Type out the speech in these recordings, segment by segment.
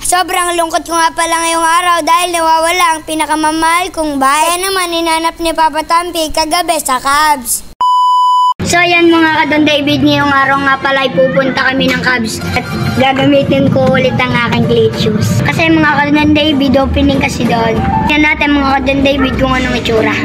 Sobrang lungkot ko nga pala ngayong araw dahil nawawala ang pinakamamahal kong bike. Kaya naman hinanap ni Papa Tampi kagabi sa Cubs. So yan mga kadon David, ngayong araw nga pala ay pupunta kami ng Cubs at gagamitin ko ulit ang aking cleat shoes. Kasi mga kadon David, opening kasi doon. Yan natin mga kadon David kung anong itsura.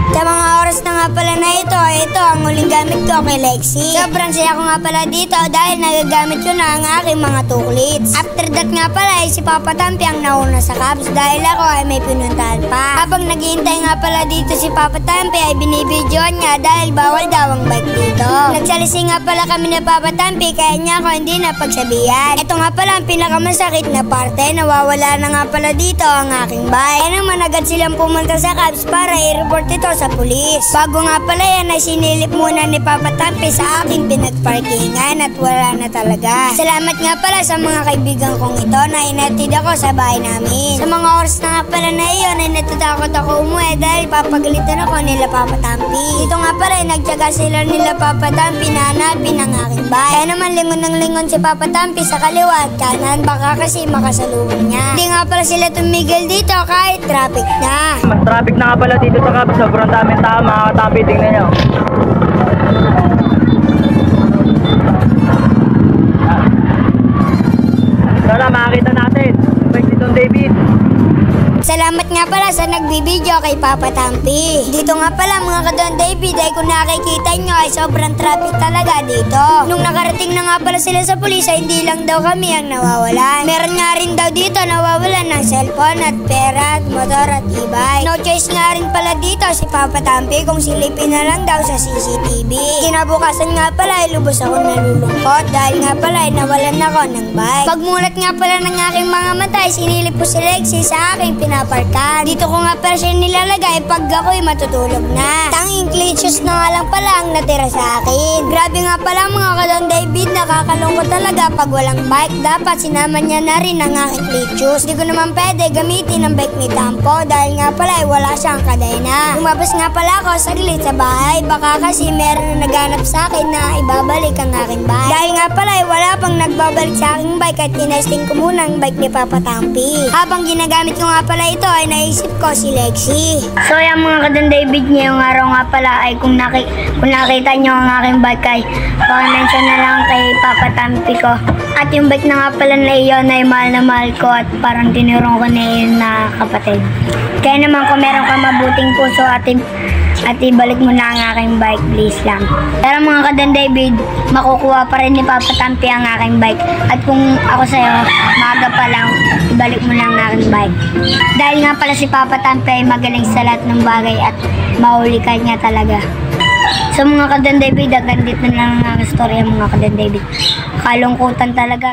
Sa mga oras na nga pala na ito ang huling gamit ko kay Lexi. Sobrang saya ko nga pala dito dahil nagagamit ko na ang aking mga tuklits. After that nga pala ay si Papa Tampi ang nauna sa Cubs dahil ako ay may pinuntahan pa. Habang naghihintay nga pala dito si Papa Tampi ay binibidyoan niya dahil bawal daw ang bike dito. Nagsalisi nga pala kami ni Papa Tampi kaya niya ako hindi napagsabihan. Ito nga pala ang pinakamasakit na parte, nawawala na nga pala dito ang aking bike. Kaya naman agad silang pumunta sa Cubs para i-report ito sa pulis. Bago nga pala yan ay sinilip muna ni Papa Tampi sa aking pinagparkingan at wala na talaga. Salamat nga pala sa mga kaibigan kong ito na inatid ako sa bahay namin. Sa mga oras na nga pala na iyon ay natatakot ako umuwi dahil papagalitan ako nila Papa Tampi. Dito nga pala ay nagtyaga sila nila Papa Tampi na hanapin ang aking bike. Kaya naman lingon ng lingon si Papa Tampi sa kaliwa at kanan baka kasi makasalubong niya. Hindi nga pala sila tumigil dito kahit traffic na. Mas traffic na nga pala dito sa Cubs. Sobrang daming tao mga katampi. Tingnan nyo. Sana makakita natin. Bike ni Don David. Salamat nga pala sa nagbibideo kay Papa Tampi. Dito nga pala mga kadon David ay kung nakikita nyo ay sobrang traffic talaga dito. Nung nakarating na nga pala sila sa pulis ay hindi lang daw kami ang nawawalan. Meron nga rin daw dito nawawalan ng cellphone at pera at motor at e-bike. No choice nga rin pala dito si Papa Tampi kung silipin na lang daw sa CCTV. Kinabukasan nga pala ay lubos ako nalulungkot dahil nga pala ay nawalan ako ng bike. Pagmulat nga pala ng aking mga mata ay sinilip ko si Lexi sa aking pinaparkan. Dito ko nga pala siya nilalagay pag ako'y matutulog na. Tanging cleat shoes na nga lang pala ang natira sa akin. Grabe nga pala mga kadon David, nakakalungkot talaga pag walang bike. Dapat sinama niya na rin ang aking cleat shoes. Di ko naman pwede gamitin ang bike ni Tampo dahil nga pala ay wala siyang kadena. Lumabas nga pala ako saglit sa bahay, baka kasi meron na naghanap sa akin na ibabalik ang aking bike. Dahil nga pala ay wala pang nagbabalik sa aking bike at tinesting ko muna ang bike ni Papa Tampi. Habang ginagamit ko nga pala ito ay naisip ko si Lexi. So yung mga kadon David, ngayong araw nga pala ay kung nakita nyo ang aking bike ay paki-mention na lang kay Papa Tampi ko. At yung bike na nga pala na iyon ay mahal na mahal ko at parang tinurong ko na yun na kapatid. Kaya naman kung meron ka mabuting puso at ibalik mo na ang aking bike, please lang. Pero mga kadon David, makukuha pa rin ni Papa Tampi ang aking bike. At kung ako sa'yo, maaga pa lang, ibalik mo na ang aking bike. Dahil nga pala si Papa Tampi ay magaling sa lahat ng bagay at mahuli ka niya talaga. So mga kadon David, hanggang dito na lang ang aking storya mga kadon David. Kalungkutan talaga.